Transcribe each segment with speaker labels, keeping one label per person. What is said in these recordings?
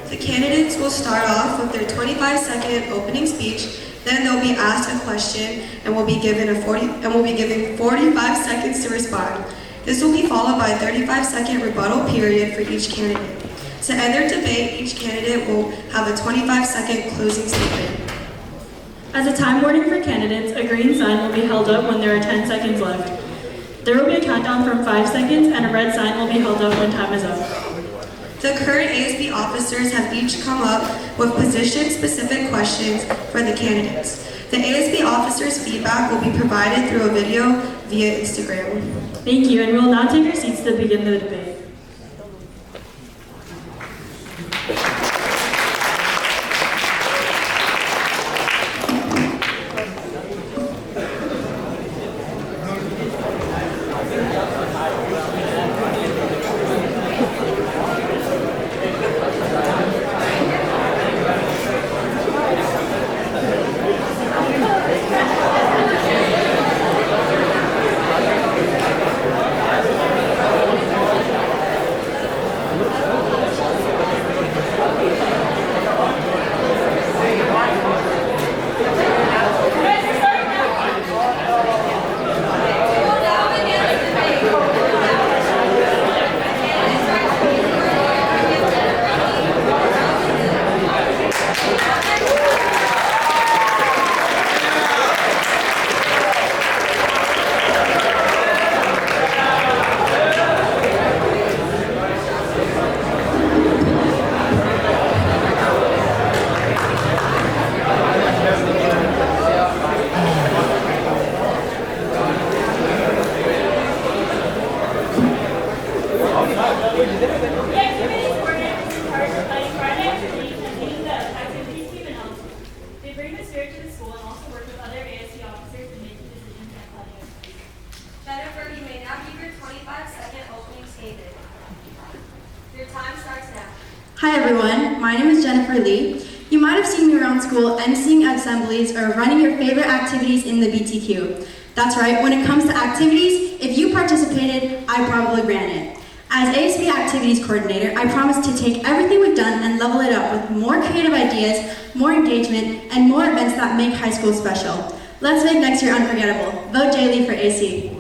Speaker 1: The candidates will start off with their 25-second opening speech, then they'll be asked a question and will be given 45 seconds to respond. This will be followed by a 35-second rebuttal period for each candidate. To end their debate, each candidate will have a 25-second closing statement.
Speaker 2: As a time warning for candidates, a green sign will be held up when there are 10 seconds left. There will be a countdown from 5 seconds, and a red sign will be held up when time is up.
Speaker 1: The current ASB officers have each come up with position-specific questions for the candidates. The ASB officers' feedback will be provided through a video via Instagram.
Speaker 2: Thank you, and we will now take our seats to begin the debate.
Speaker 3: Hi everyone, my name is Jennifer Lee. You might have seen me around school emceeing assemblies or running your favorite activities in the BTQ. That's right, when it comes to activities, if you participated, I probably ran it. As ASB Activities Coordinator, I promise to take everything we've done and level it up with more creative ideas, more engagement, and more events that make high school special. Let's make next year unforgettable. Vote J. Lee for AC.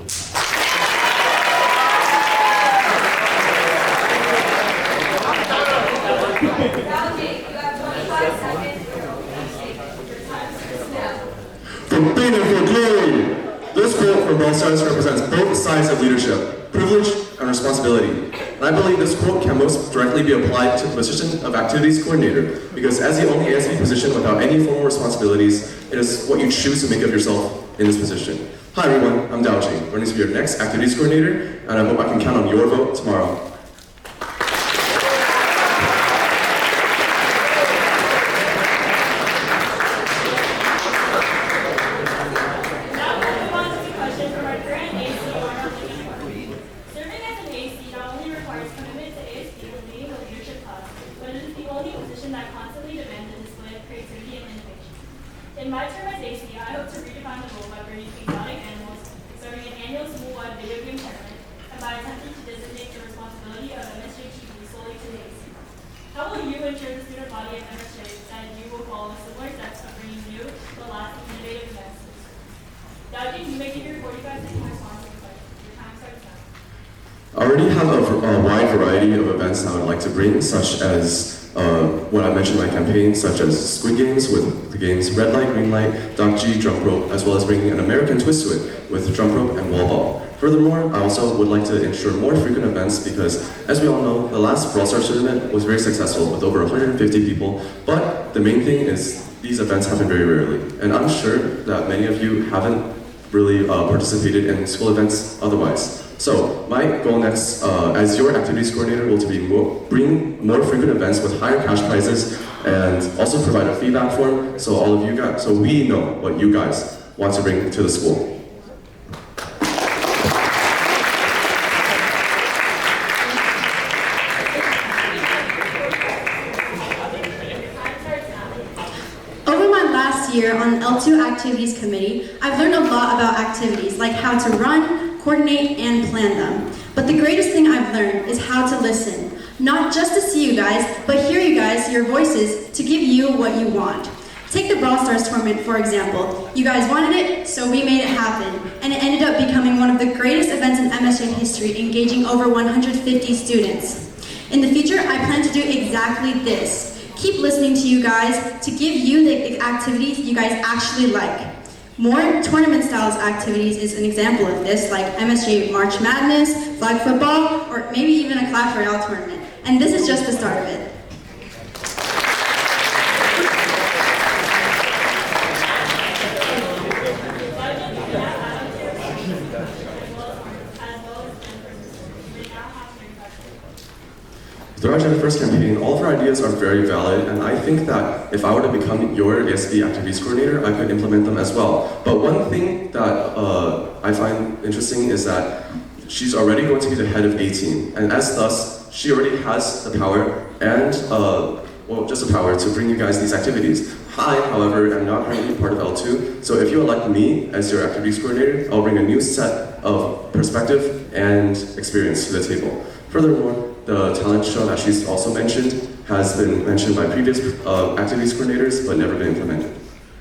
Speaker 4: From pain and for glory. This quote from All Stars represents both sides of leadership, privilege and responsibility. And I believe this quote can most directly be applied to the position of Activities Coordinator, because as the only ASB position without any formal responsibilities, it is what you choose to make of yourself in this position. Hi everyone, I'm Daoji, learning to be your next Activities Coordinator, and I hope I can count on your vote tomorrow.
Speaker 2: In my term as AC, I hope to redefine the role by bringing exotic animals, starting an annual school-wide video game tournament, and by attempting to designate the responsibility of MSJHS solely to the AC. How will you ensure the student body of MSJ that you will follow similar steps of bringing new, but lasting, innovative events? Daoji, you may give your 45-second response to the question. Your time starts now.
Speaker 4: I already have a wide variety of events I would like to bring, such as what I mentioned in my campaign, such as Squid Games with the games Red Light, Green Light, Doc G, Jump Rope, as well as bringing an American twist to it with Jump Rope and Wall Ball. Furthermore, I also would like to ensure more frequent events because, as we all know, the last Brawl Stars tournament was very successful with over 150 people, but the main thing is these events happen very rarely. And I'm sure that many of you haven't really participated in school events otherwise. So my goal next, as your activities coordinator, will to be bring more frequent events with higher cash prizes, and also provide a feedback form so all of you guys, so we know what you guys want to bring to the school.
Speaker 3: Over my last year on the L2 Activities Committee, I've learned a lot about activities, like how to run, coordinate, and plan them. But the greatest thing I've learned is how to listen. Not just to see you guys, but hear you guys, your your voices to give you what you want. Take the Brawl Stars tournament, for example. You guys wanted it, so we made it happen. And it ended up becoming one of the greatest events in MSJ history, engaging over 150 students. In the future, I plan to do exactly this. Keep listening to you guys to give you the activities you guys actually like. More tournament-style activities is an example of this, like MSJ March Madness, flag football, or maybe even a Clash Royale tournament. And this is just the start of it.
Speaker 4: Throughout Jennifer's campaign, all of her ideas are very valid, and I think that if I were to become your ASB activities coordinator, I could implement them as well. But one thing that I find interesting is that she's already going to be the head of A team, and as thus, she already has the power and, well, just the power to bring you guys these activities. I, however, am not currently part of L2, so if you elect me as your activities coordinator, I'll bring a new set of perspective and experience to the table. Furthermore, the talent show that she's also mentioned has been mentioned by previous activities coordinators, but never been implemented.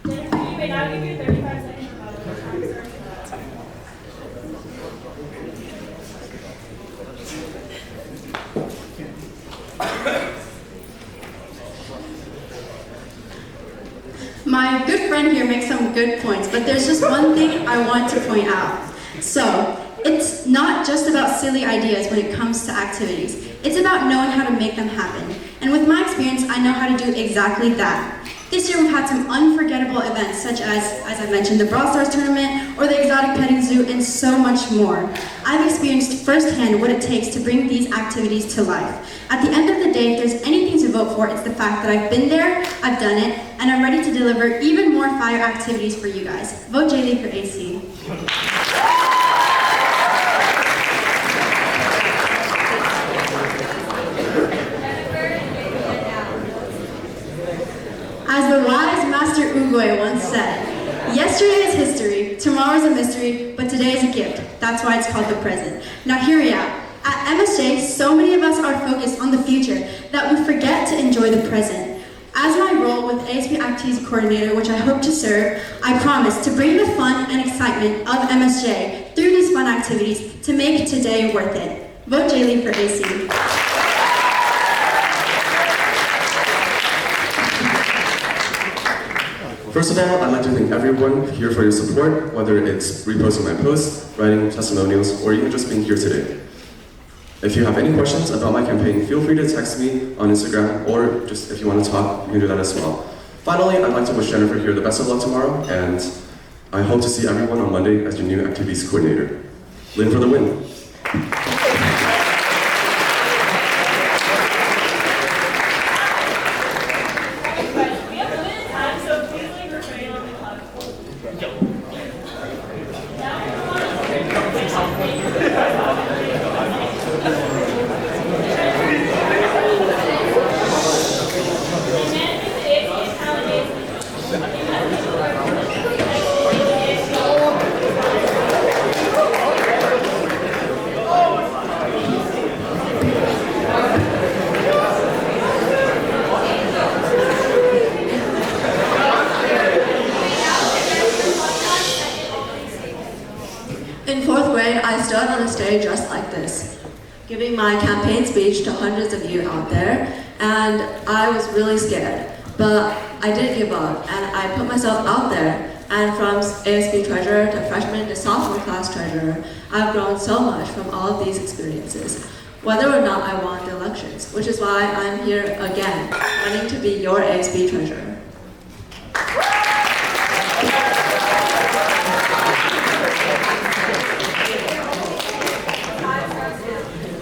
Speaker 2: Jennifer, you may now give your 35 seconds rebuttal. Your time starts now.
Speaker 3: My good friend here makes some good points, but there's just one thing I want to point out. So, it's not just about silly ideas when it comes to activities. It's about knowing how to make them happen. And with my experience, I know how to do exactly that. This year we've had some unforgettable events such as I mentioned, the Brawl Stars tournament or the exotic petting zoo and so much more. I've experienced firsthand what it takes to bring these activities to life. At the end of the day, if there's anything to vote for, it's the fact that I've been there, I've done it, and I'm ready to deliver even more fire activities for you guys. Vote Jaylee for AC. As the wise Master Ugoy once said, yesterday is history, tomorrow is a mystery, but today is a gift. That's why it's called the present. Now hear me out. At MSJ, so many of us are focused on the future that we forget to enjoy the present. As my role with ASB Activities Coordinator, which I hope to serve, I promise to bring the fun and excitement of MSJ through these fun activities to make today worth it. Vote Jaylee for AC.
Speaker 4: First of all, I'd like to thank everyone here for your support, whether it's reposting my posts, writing testimonials, or even just being here today. If you have any questions about my campaign, feel free to text me on Instagram, or just if you want to talk, you can do that as well. Finally, I'd like to wish Jennifer here the best of luck tomorrow, and I hope to see everyone on Monday as your new activities coordinator. Lynn for the win.
Speaker 5: In fourth grade, I stood on a stage just like this, giving my campaign speech to hundreds of you out there, and I was really scared. But I didn't give up, and I put myself out there, and from ASB treasurer to freshman to sophomore class treasurer, I've grown so much from all of these experiences, whether or not I won the elections, which is why I'm here again, wanting to be your ASB treasurer.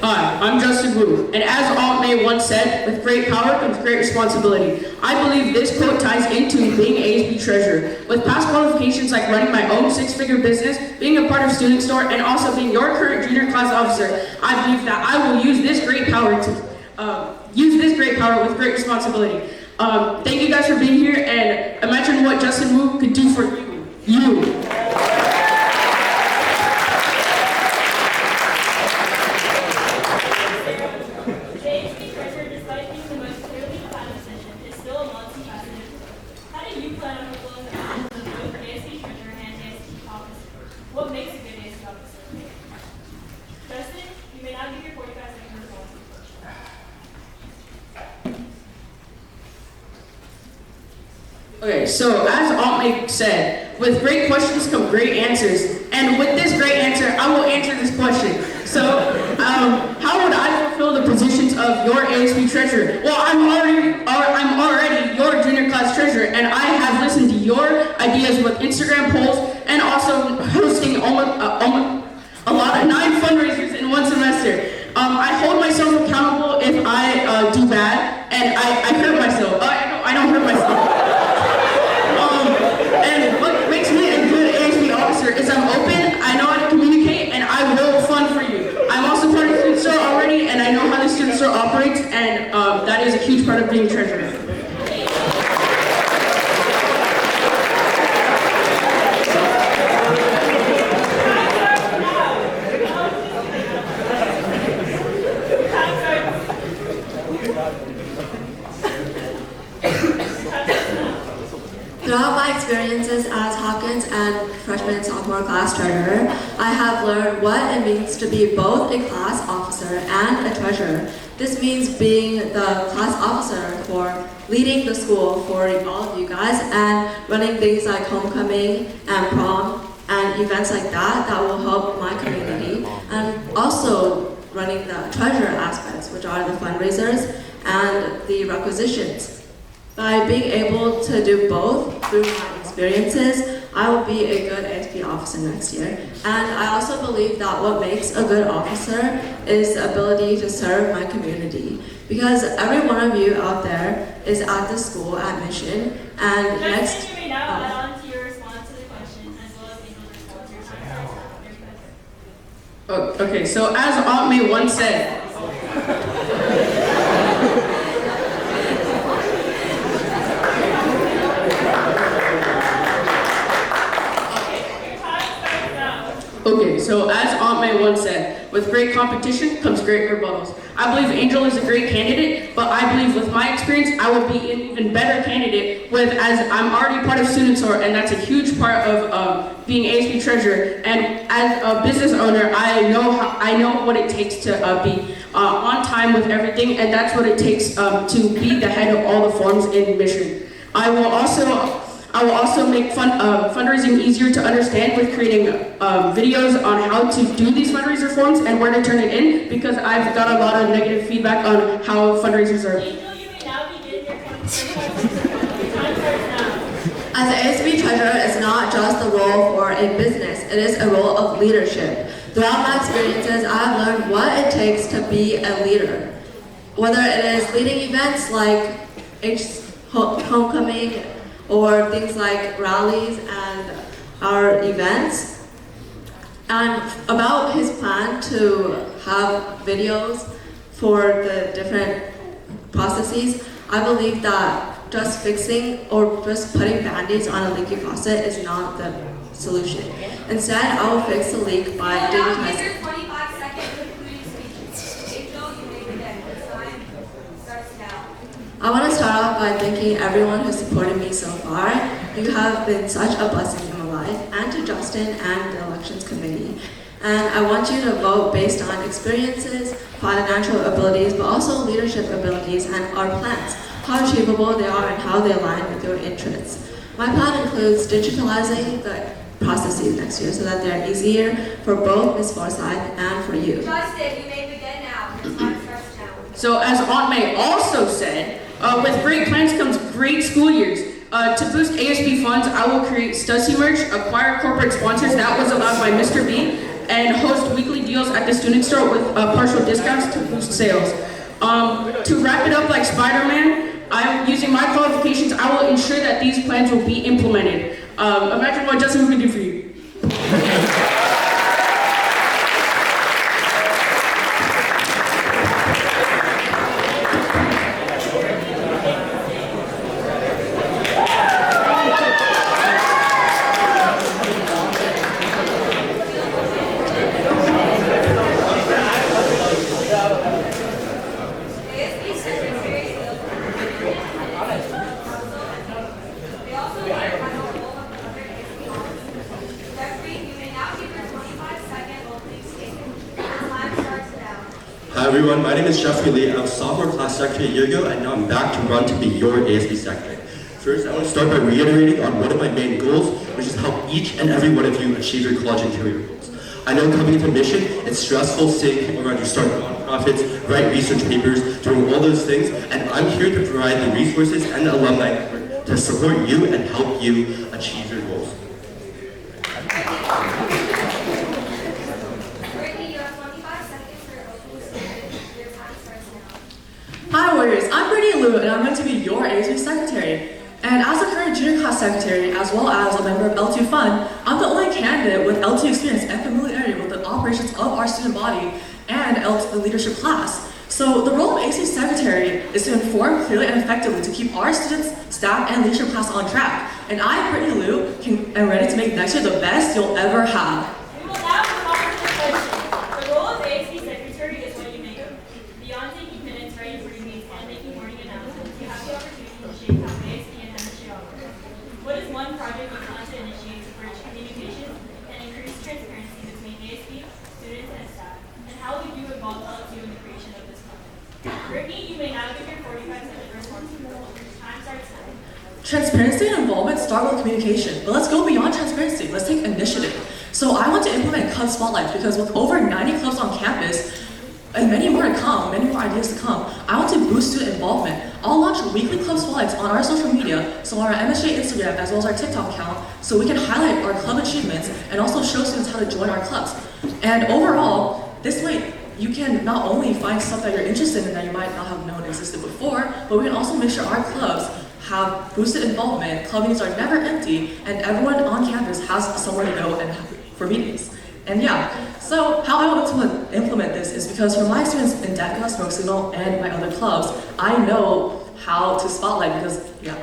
Speaker 6: Hi, I'm Justin Wu, and as Aunt May once said, with great power comes great responsibility. I believe this quote ties into being ASB treasurer. With past qualifications like running my own six-figure business, being a part of Student Store, and also being your current junior class officer, I believe that I will use this great power with great responsibility. Thank you guys for being here, and imagine what Justin Wu could do for you.
Speaker 2: The ASB treasurer, despite being the most clearly defined position,
Speaker 6: Okay, so as Aunt May said, with great questions come great answers. And with this great answer, I will answer this question. So, how would I fulfill the positions of your ASB treasurer? Well, I'm already your junior class treasurer, and I have listened to your ideas with Instagram polls and also hosting almost a lot of 9 fundraisers in one semester. I hold myself accountable if I do bad, and I hurt myself. I don't hurt myself. And what makes me a good ASB officer is I'm open, I know how to communicate, and I will fund for you. I'm also part of the student store already, and I know how the student store operates, and that is a huge part of being treasurer.
Speaker 5: Throughout my experiences as Hawkins and freshman and sophomore class treasurer, I have learned what it means to be both a class officer and a treasurer. This means being the class officer for leading the school for all of you guys and running things like homecoming and prom and events like that that will help my community, and also running the treasurer aspects, which are the fundraisers and the requisitions. By being able to do both through my experiences, I will be a good ASB officer next year. And I also believe that what makes a good officer is the ability to serve my community. Because every one of you out there is at the school at Mission, and next...
Speaker 2: You may now add on to your response to the question, as well as Angel's response to your time.
Speaker 6: Okay, so as Aunt May once said, Okay, so as Aunt May once said, with great competition comes great rebuttals. I believe Angel is a great candidate, but I believe with my experience, I will be an even better candidate as I'm already part of Student Store, and that's a huge part of being ASB treasurer. And as a business owner, I know what it takes to be on time with everything, and that's what it takes to be the head of all the forms in Mission. I will also make fundraising easier to understand with creating videos on how to do these fundraiser forms and where to turn it in, because I've got a lot of negative feedback on how fundraisers are.
Speaker 2: Angel, you may now begin your time starts now.
Speaker 5: As an ASB treasurer is not just a role for a business, it is a role of leadership. Throughout my experiences, I have learned what it takes to be a leader. Whether it is leading events like homecoming, or things like rallies and our events. And about his plan to have videos for the different processes, I believe that just fixing or just putting band-aids on a leaky faucet is not the solution. Instead, I will fix the leak by digitizing.
Speaker 7: 25-second concluding speech. Angel, you may begin. Time starts now.
Speaker 5: I want to start off by thanking everyone who supported me so far. You have been such a blessing in my life, and to Justin and the elections committee. And I want you to vote based on experiences, financial abilities, but also leadership abilities and our plans, how achievable they are and how they align with your interests. My plan includes digitalizing the processes next year so that they're easier for both Ms. Forsyth and for you.
Speaker 7: Justin, you may begin now. Your time starts now.
Speaker 6: So as Aunt May also said, with great plans comes great school years. To boost ASB funds, I will create Stussy merch, acquire corporate sponsors, that was allowed by Mr. B, and host weekly deals at the student store with partial discounts to boost sales. To wrap it up like Spider-Man, using my qualifications, I will ensure that these plans will be implemented. Imagine what Justin can do for you.
Speaker 7: ASB Secretary they also play a vital role of other ASB officers. Jeffrey, you may now give your 25-second opening statement. Your time starts now.
Speaker 8: Hi everyone, my name is Jeffrey Lee. I was sophomore class secretary a year ago, and now I'm back to run to be your ASB secretary. First, I want to start by reiterating on one of my main goals, which is help each and every one of you achieve your college and career goals. I know coming to Mission, it's stressful seeing people around you start nonprofits, write research papers, doing all those things, and I'm here to provide the resources and the alumni network to support you and help you achieve your goals.
Speaker 7: Brittany, you have 25 seconds for your opening statement. Your time starts now.
Speaker 9: Hi Warriors, I'm Brittany Liu and I'm going to be your ASB secretary. And as a current junior class secretary, as well as a member of L2 Fund, I'm the only candidate with L2 experience and familiarity with the operations of our student body and the leadership class. So the role of ASB secretary is to inform clearly and effectively to keep our students, staff, and leadership class on track. And I, Brittany Liu, am ready to make next year the best you'll ever have.
Speaker 2: We will now move on to the question. The role of ASB secretary is what you make of it. Beyond taking minutes, writing briefings, and making morning announcements, you have the opportunity to shape how ASB and MSJ operates. What is one project you plan to initiate to bridge communication and increase transparency between ASB, students, and staff? And how would you involve L2 in the creation of this project? Brittany, you may now give your 45-second response to the role. Time starts now.
Speaker 9: Transparency and involvement start with communication, but let's go beyond transparency. Let's take initiative. So I want to implement Club Spotlight because with over 90 clubs on campus, and many more to come, many more ideas to come, I want to boost student involvement. I'll launch weekly Club Spotlights on our social media, so on our MSJ Instagram as well as our TikTok account, so we can highlight our club achievements and also show students how to join our clubs. And overall, this way, you can not only find stuff that you're interested in that you might not have known existed before, but we can also make sure our clubs have boosted involvement, club meetings are never empty, and everyone on campus has somewhere to go and for meetings. And yeah, so how I want to implement this is because for my experience in DECA, Smoke Signal, and my other clubs, I know how to spotlight because, yeah.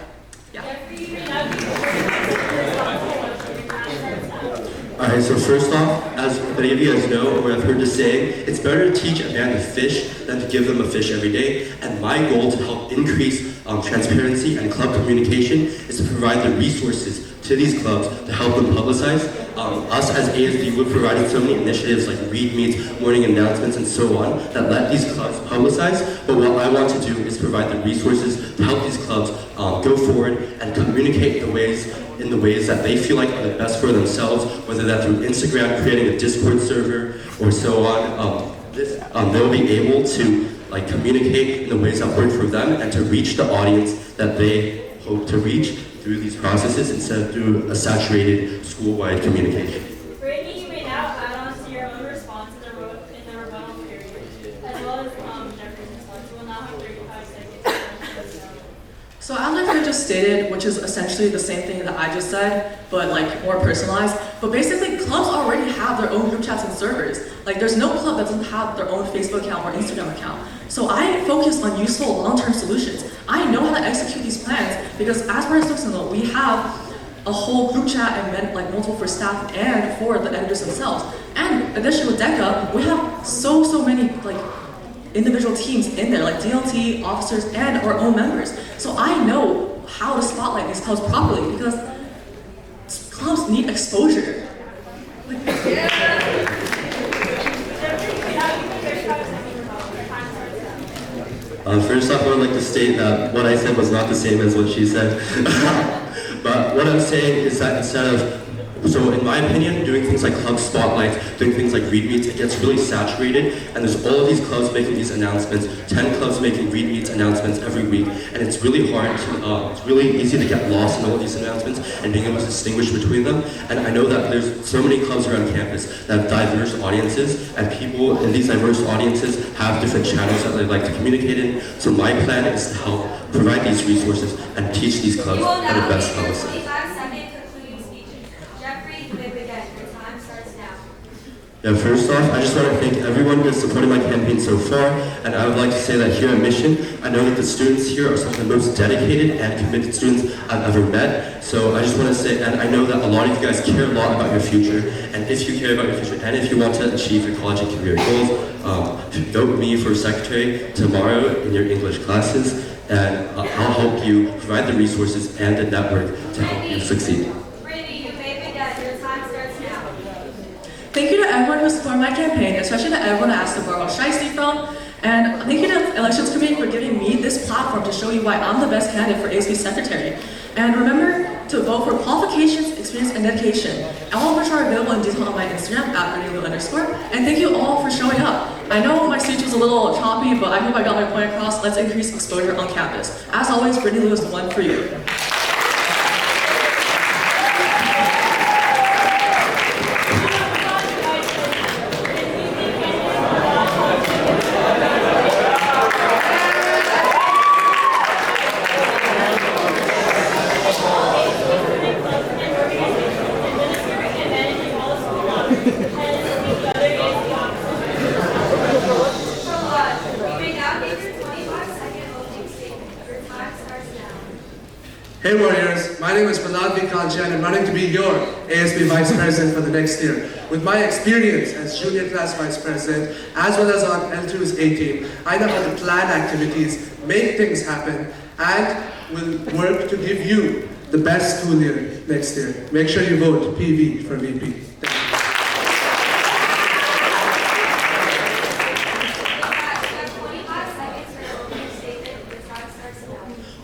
Speaker 2: Jeffrey, you may now give your 45-second response to the question. Your time starts now.
Speaker 8: Alright, so first off, as many of you guys know, or have heard this saying, it's better to teach a man to fish than to give them a fish every day. And my goal to help increase transparency and club communication is to provide the resources to these clubs to help them publicize. Us as ASB, we've provided so many initiatives like read meets, morning announcements, and so on that let these clubs publicize. But what I want to do is provide the resources to help these clubs go forward and communicate in the ways that they feel like are the best for themselves, whether that's through Instagram, creating a Discord server, or so on. They'll be able to communicate in the ways that work for them and to reach the audience that they hope to reach through these processes instead of through a saturated school-wide communication.
Speaker 2: Brittany, you may now add on to your own response in the rebuttal period, as well as Jeffrey's response. You will now have 35 seconds.
Speaker 9: So as my friend just stated, which is essentially the same thing that I just said, but more personalized, but basically clubs already have their own group chats and servers. There's no club that doesn't have their own Facebook account or Instagram account. So I focus on useful long-term solutions. I know how to execute these plans because as part of Smoke we have a whole group chat and multiple for staff and for the editors themselves. And additionally with DECA, we have so many individual teams in there, like DLT, officers, and our own members. So I know how to spotlight these clubs properly because clubs need exposure.
Speaker 8: First off, I would like to state that what I said was not the same as what she said. But what I'm saying is that so in my opinion, doing things like club spotlights, doing things like read meets, it gets really saturated, and there's all of these clubs making these announcements, 10 clubs making read meets announcements every week, and it's really hard to, it's really easy to get lost in all of these announcements and being able to distinguish between them. And I know that there's so many clubs around campus that have diverse audiences, and people in these diverse audiences have different channels that they like to communicate in. So my plan is to help provide these resources and teach these clubs
Speaker 7: You will
Speaker 8: how to
Speaker 7: now
Speaker 8: best
Speaker 7: give your
Speaker 8: publicize.
Speaker 7: 25-second concluding speeches. Jeffrey, you may begin. Your time starts now.
Speaker 8: Yeah, first off, I just want to thank everyone who has supported my campaign so far, and I would like to say that here at Mission, I know that the students here are some of the most dedicated and committed students I've ever met. So I just want to say, and I know that a lot of you guys care a lot about your future, and if you care about your future, and if you want to achieve your college and career goals, vote me for secretary tomorrow in your English classes, and I'll help you provide the resources and the network to help you succeed.
Speaker 7: Brittany, you may begin. Your time starts now.
Speaker 9: Thank you to everyone who supported my campaign, especially to everyone I asked to borrow shiesty from. And thank you to Elections Committee for giving me this platform to show you why I'm the best candidate for ASB Secretary. And remember to vote for qualifications, experience, and dedication. All of which are available in detail on my Instagram @RadioLou_. And thank you all for showing up. I know my speech was a little choppy, but I hope I got my point across. Let's increase exposure on campus. As always, Brittany Lou is the one for you.
Speaker 10: Hey Warriors, my name is L2 Vid Committee and I'm running to be your ASB Vice President for the next year. With my experience as Junior Class Vice President, as well as on L2's A team, I know how to plan activities, make things happen, and will work to give you the best school year next year. Make sure you vote PV for VP. Thank you.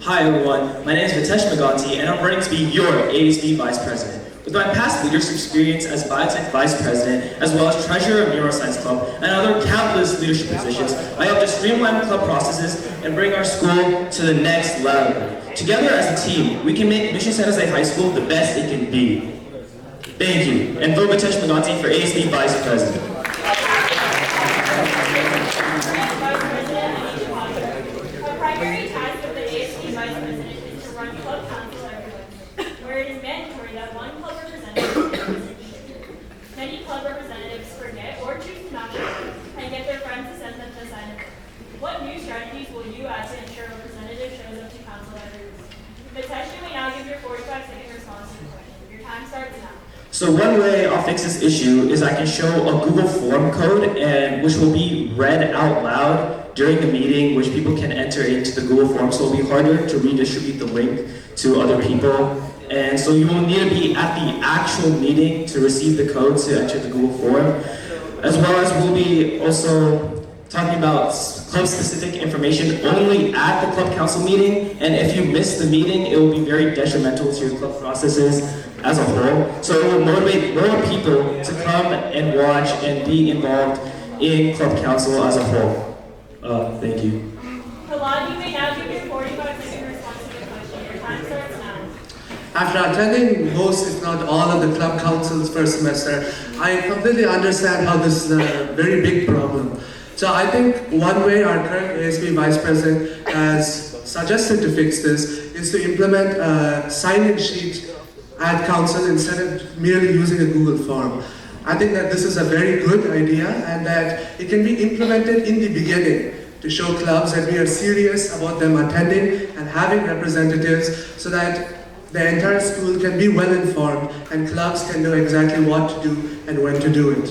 Speaker 11: Hi everyone, my name is Vitesh Maganti and I'm running to be your ASB Vice President. With my past leadership experience as Biotech Vice President, as well as Treasurer of Neuroscience Club and other countless leadership positions, I hope to streamline club processes and bring our school to the next level. Together as a team, we can make Mission San Jose High School the best it can be. Thank you, and vote Vitesh Maganti for ASB Vice President.
Speaker 2: Many club representatives forget or choose not to and get their friends to send them to sign up. What new strategies will you add to ensure a representative shows up to council every week? Vitesh, you may now give your 45-second response to the question. Your time starts now.
Speaker 11: So one way I'll fix this issue is I can show a Google Form code and which will be read out loud during the meeting, which people can enter into the Google Form, so it'll be harder to redistribute the link to other people. And so you will need to be at the actual meeting to receive the code to enter the Google Form, as well as we'll be also talking about club-specific information only at the club council meeting, and if you miss the meeting, it will be very detrimental to your club processes as a whole. So it will motivate more people to come and watch and be involved in club council as a whole. Thank you.
Speaker 2: Prahlad, you may now give your 45-second response to the question. Your time starts now.
Speaker 10: After attending most, if not all, of the club councils first semester, I completely understand how this is a very big problem. So I think one way our current ASB Vice President has suggested to fix this is to implement a sign-in sheet at council instead of merely using a Google form. I think that this is a very good idea and that it can be implemented in the beginning to show clubs that we are serious about them attending and having representatives so that the entire school can be well informed and clubs can know exactly what to do and when to do it.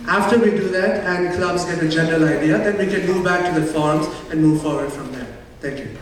Speaker 10: After we do that and clubs get a general idea, then we can move back to the forms and move forward from there. Thank you.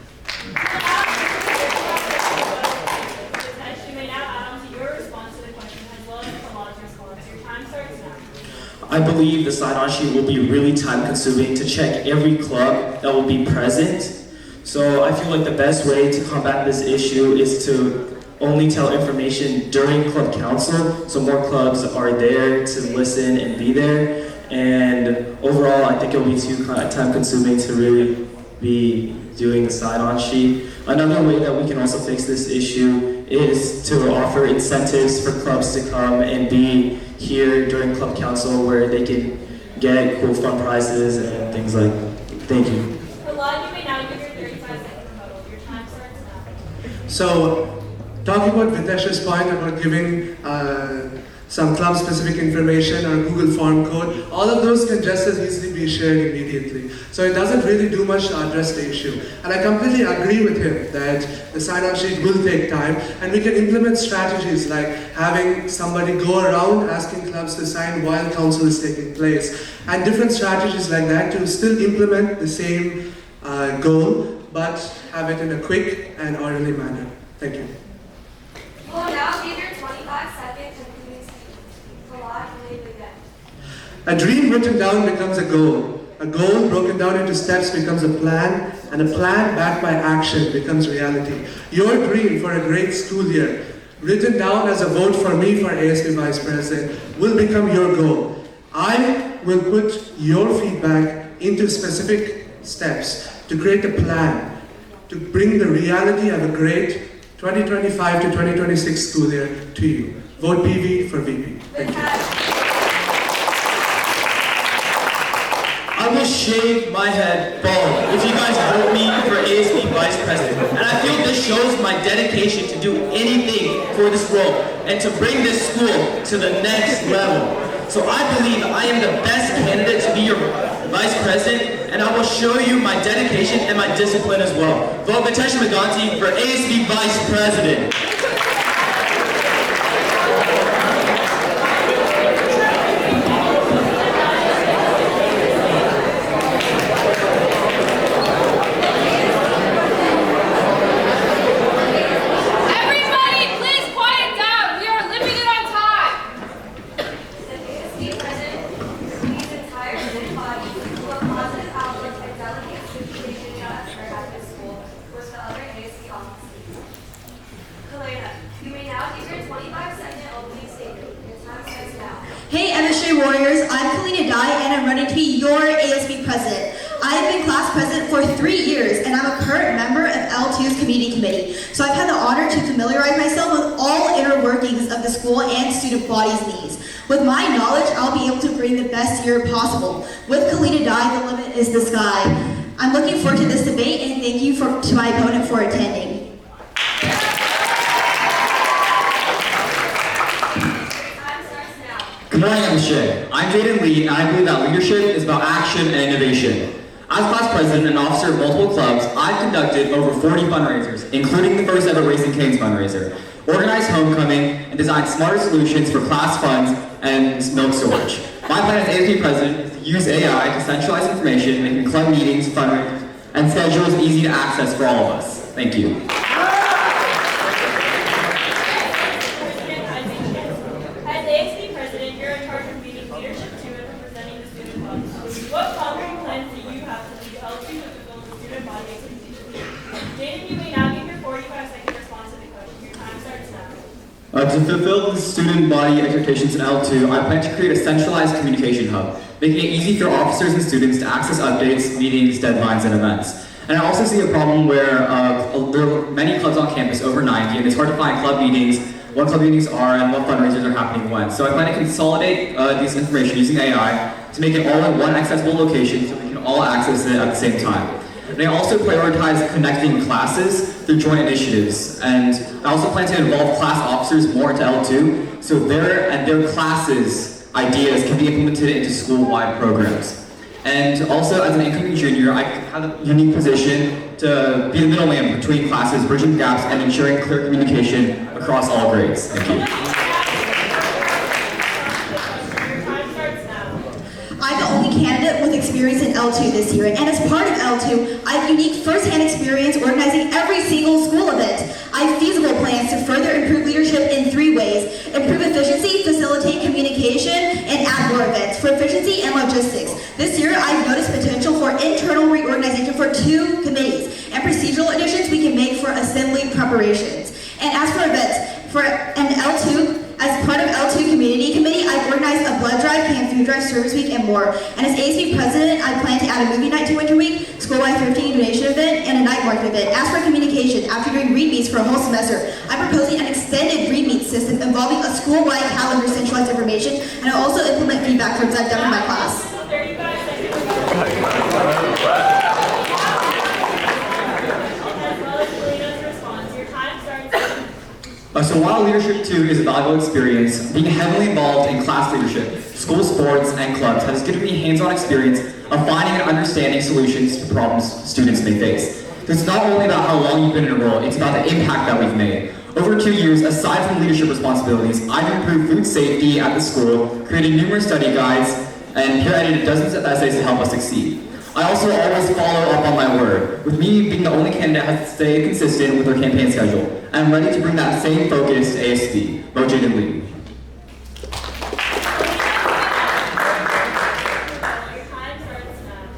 Speaker 2: Vitesh, you may now add on to your response to the question as well as Prahlad's response. Your time starts now.
Speaker 11: I believe the sign-on sheet will be really time-consuming to check every club that will be present. So I feel like the best way to combat this issue is to only tell information during club council, so more clubs are there to listen and be there. And overall, I think it will be too time-consuming to really be doing the sign-on sheet. Another way that we can also fix this issue is to offer incentives for clubs to come and be here during club council where they can get cool fun prizes and things like that. Thank you.
Speaker 2: Prahlad, you may now give your 35-second rebuttal. Your time starts now.
Speaker 10: So, talking about Vitesh's point about giving some club-specific information or Google form code, all of those can just as easily be shared immediately. So it doesn't really do much to address the issue. And I completely agree with him that the sign-on sheet will take time, and we can implement strategies like having somebody go around asking clubs to sign while council is taking place, and different strategies like that to still implement the same goal, but have it in a quick and orderly manner. Thank you.
Speaker 7: We'll now give your 25-second concluding speech. Prahlad, you may begin.
Speaker 10: A dream written down becomes a goal. A goal broken down into steps becomes a plan, and a plan backed by action becomes reality. Your dream for a great school year, written down as a vote for me for ASB Vice President, will become your goal. I will put your feedback into specific steps to create a plan to bring the reality of a great 2025 to 2026 school year to you. Vote PV for VP. Thank you.
Speaker 11: I will shave my head bald if you guys vote me for ASB Vice President. And I feel this shows my dedication to do anything for this role and to bring this school to the next level. So I believe I am the best candidate to be your Vice President, and I will show you my dedication and my discipline as well. Vote Mitesh Maganti for ASB Vice President.
Speaker 3: Hey MSJ Warriors, I'm Kalina Dai and I'm running to be your ASB President. I've been class president for 3 years and I'm a current member of L2's Community Committee. So I've had the honor to familiarize myself with all inner workings of the school and student body's needs. With my knowledge, I'll be able to bring the best year possible. With Kalina Dai, the limit is the sky. I'm looking forward to this debate and thank you to my opponent for attending.
Speaker 12: Good morning, MSJ. I'm Jaden Lee, and I believe that leadership is about action and innovation. As class president and officer of multiple clubs, I've conducted over 40 fundraisers, including the first ever Raising Cane's fundraiser, organized homecoming, and designed smarter solutions for class funds and milk storage. My plan as ASB president is to use AI to centralize information, making club meetings, fundraisers, and schedules easy to access for all of us. Thank you.
Speaker 2: What concrete plans do you have to lead L2 to fulfill the student body expectations? Jaden, you may now give your 45-second response to the question. Your time starts now.
Speaker 12: To fulfill the student body expectations in L2, I plan to create a centralized communication hub, making it easy for officers and students to access updates, meetings, deadlines, and events. And I also see a problem where there are many clubs on campus, over 90, and it's hard to find club meetings, what club meetings are, and what fundraisers are happening when. So I plan to consolidate this information using AI to make it all in one accessible location so we can all access it at the same time. And I also prioritize connecting classes through joint initiatives. And I also plan to involve class officers more into L2 so their classes' ideas can be implemented into school-wide programs. And also, as an incoming junior, I have a unique position to be the middleman between classes, bridging gaps, and ensuring clear communication across all grades. Thank you.
Speaker 3: I'm the only candidate with experience in L2 this year, and as part of L2, I have unique first-hand experience organizing every single school event. I have feasible plans to further improve leadership in 3 ways: improve efficiency, facilitate communication, and add more events for efficiency and logistics. This year, I've noticed potential for internal reorganization for 2 committees and procedural additions we can make for assembly preparations. And as for events, for an L2, as part of L2 Community Committee, I've organized a blood drive, canned food drive, service week, and more. And as ASB president, I plan to add a movie night to Winter Week, school-wide thrifting donation event, and a night market event. As for communication, after doing read meets for a whole semester, I'm proposing an extended read meet system involving a school-wide calendar centralized information, and I'll also implement feedback forms I've done in my class.
Speaker 2: 35 seconds. As well as Kalina's response, your time starts now.
Speaker 12: So while Leadership 2 is a valuable experience, being heavily involved in class leadership, school sports, and clubs has given me hands-on experience of finding and understanding solutions to problems students may face. It's not only about how long you've been in a role, it's about the impact that we've made. Over 2 years, aside from leadership responsibilities, I've improved food safety at the school, created numerous study guides, and here edited dozens of essays to help us succeed. I also always follow up on my word, with me being the only candidate that has to stay consistent with our campaign schedule. And I'm ready to bring that same focus to ASB. Vote Jaden Lee.
Speaker 2: Your time starts now.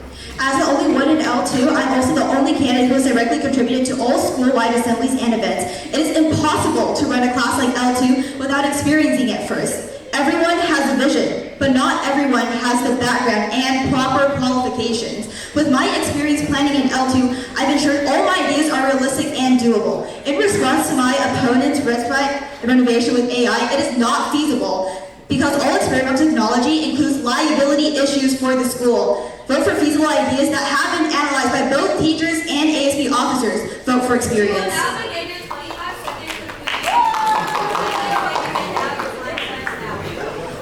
Speaker 3: live assemblies and events. It is impossible to run a class like L2 without experiencing it first. Everyone has a vision, but not everyone has the background and proper qualifications. With my experience planning in L2, I've ensured all my ideas are realistic and doable. In response to my opponent's renovation with AI, it is not feasible because all experimental technology includes liability issues for the school. Vote for feasible ideas that have been analyzed by both teachers and ASB officers. Vote for experience.
Speaker 7: Now begin your 25 seconds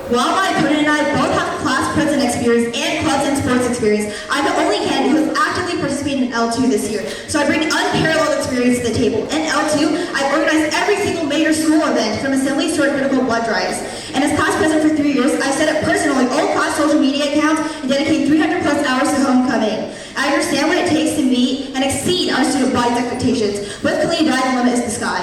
Speaker 3: While my opponent and I both have class president experience and clubs and sports experience, I'm the only candidate who has actively participated in L2 this year, so I bring unparalleled experience to the table. In L2, I've organized every single major school event, from assemblies to our critical blood drives. And as class president for 3 years, I set up personally all class social media accounts and dedicate 300 plus hours to homecoming. I understand what it takes to meet and exceed our student body's expectations. With Kalina, the limit is the sky.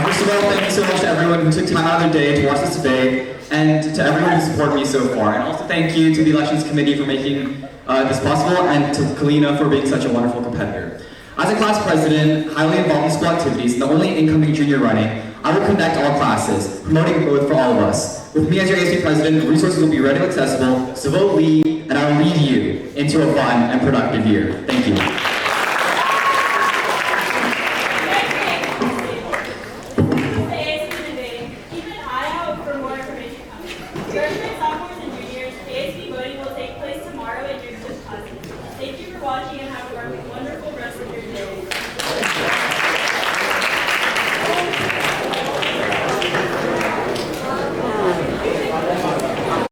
Speaker 12: First of all, thank you so much to everyone who took time out of their day to watch this debate, and to everyone who supported me so far. And also thank you to the Elections Committee for making this possible, and to Kalina for being such a wonderful competitor. As a class president, highly involved in school activities, and the only incoming junior running, I will connect all classes, promoting growth for all of us. With me as your ASB president, resources will be ready and accessible, so vote Lee, and I will lead you into a fun and productive year. Thank you.